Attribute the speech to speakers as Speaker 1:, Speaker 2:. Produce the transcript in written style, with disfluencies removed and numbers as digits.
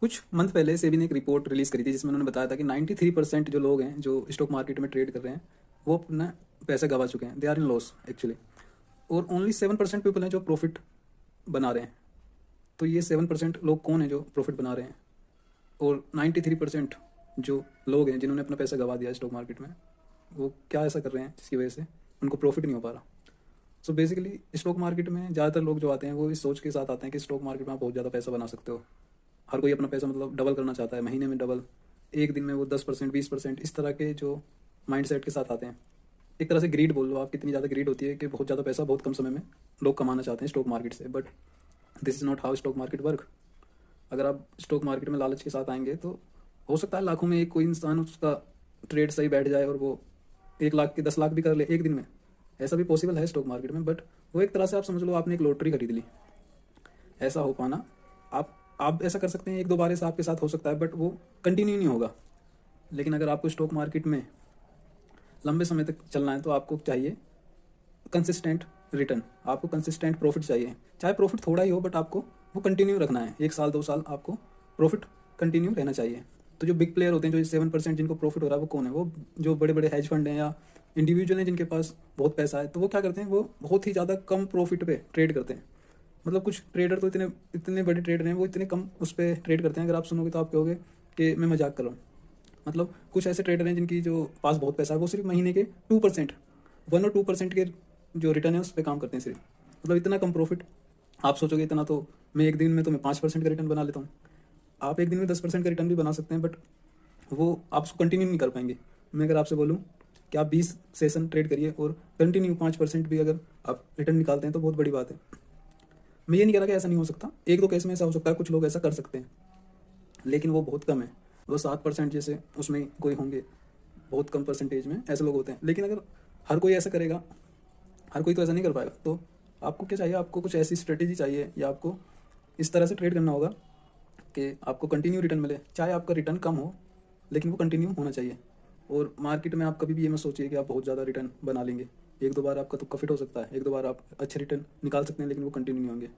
Speaker 1: कुछ मंथ पहले सेबी ने एक रिपोर्ट रिलीज़ करी थी जिसमें उन्होंने बताया था कि 93% जो लोग हैं जो स्टॉक मार्केट में ट्रेड कर रहे हैं वो अपना पैसा गंवा चुके हैं, they are in loss actually. और ओनली 7% पीपल हैं जो प्रॉफिट बना रहे हैं। तो ये 7% लोग कौन हैं जो प्रॉफिट बना रहे हैं, और 93% जो लोग हैं जिन्होंने अपना पैसा गंवा दिया स्टॉक मार्केट में, वो क्या ऐसा कर रहे हैं जिसकी वजह से उनको प्रॉफिट नहीं हो पा रहा। सो बेसिकली स्टॉक मार्केट में ज़्यादातर लोग जो आते हैं वो इस सोच के साथ आते हैं कि स्टॉक मार्केट में आप बहुत ज़्यादा पैसा बना सकते हो। हर कोई अपना पैसा मतलब डबल करना चाहता है, महीने में डबल, एक दिन में वो 10% 20%, इस तरह के जो माइंड सेट के साथ आते हैं। एक तरह से ग्रीड बोल लो आप, कितनी ज़्यादा ग्रीड होती है कि बहुत ज़्यादा पैसा बहुत कम समय में लोग कमाना चाहते हैं स्टॉक मार्केट से। But this is not how stock market work. अगर आप स्टॉक मार्केट में लालच के साथ आएंगे तो हो सकता है लाखों में एक कोई इंसान उसका ट्रेड सही बैठ जाए और वो 1 लाख की 10 लाख भी कर ले एक दिन में। ऐसा भी पॉसिबल है स्टॉक मार्केट में। बट वो एक तरह से आप समझ लो आपने एक लॉटरी खरीद ली। ऐसा हो पाना, आप ऐसा कर सकते हैं 1-2 बार ऐसा आपके साथ हो सकता है, बट वो कंटिन्यू नहीं होगा। लेकिन अगर आपको स्टॉक मार्केट में लंबे समय तक चलना है तो आपको चाहिए कंसिस्टेंट रिटर्न, आपको कंसिस्टेंट प्रॉफिट चाहिए। चाहे प्रॉफिट थोड़ा ही हो बट आपको वो कंटिन्यू रखना है, 1 साल 2 साल आपको प्रॉफिट कंटिन्यू रहना चाहिए। तो जो बिग प्लेयर होते हैं, जो 7% जिनको प्रॉफिट हो रहा है, वो कौन है? वो जो बड़े बड़े हेज फंड हैं या इंडिविजुअल हैं जिनके पास बहुत पैसा है। तो वो क्या करते हैं, वो बहुत ही ज़्यादा कम प्रॉफिट पे ट्रेड करते हैं। मतलब कुछ ट्रेडर तो इतने इतने बड़े ट्रेडर हैं, वो इतने कम उस पर ट्रेड करते हैं, अगर आप सुनोगे तो आप कहोगे कि मैं मजाक कर रहा हूँ। मतलब कुछ ऐसे ट्रेडर हैं जिनकी जो पास बहुत पैसा है, वो सिर्फ महीने के 2%, 1 और 2% के जो रिटर्न है उस पर काम करते हैं सिर्फ। मतलब इतना कम प्रॉफिट। आप सोचोगे इतना तो मैं एक दिन में तो मैं 5% का रिटर्न बना लेता हूँ। आप एक दिन में 10% का रिटर्न भी बना सकते हैं, बट वो आप उसको कंटिन्यू नहीं कर पाएंगे। मैं अगर आपसे बोलूँ कि आप 20 सेशन ट्रेड करिए और कंटिन्यू 5% भी अगर आप रिटर्न निकालते हैं तो बहुत बड़ी बात है। मैं ये नहीं कह रहा कि ऐसा नहीं हो सकता, 1-2 केस में ऐसा हो सकता है, कुछ लोग ऐसा कर सकते हैं, लेकिन वो बहुत कम है। वो 7% जैसे उसमें कोई होंगे, बहुत कम परसेंटेज में ऐसे लोग होते हैं। लेकिन अगर हर कोई ऐसा करेगा, हर कोई तो ऐसा नहीं कर पाएगा। तो आपको क्या चाहिए? आपको कुछ ऐसी स्ट्रेटेजी चाहिए, या आपको इस तरह से ट्रेड करना होगा कि आपको कंटिन्यू रिटर्न मिले। चाहे आपका रिटर्न कम हो, लेकिन वो कंटिन्यू होना चाहिए। और मार्केट में आप कभी भी ये मत सोचिए कि आप बहुत ज़्यादा रिटर्न बना लेंगे। 1-2 बार आपका तो प्रॉफिट हो सकता है, 1-2 बार आप अच्छे रिटर्न निकाल सकते हैं, लेकिन वो कंटिन्यू नहीं होंगे।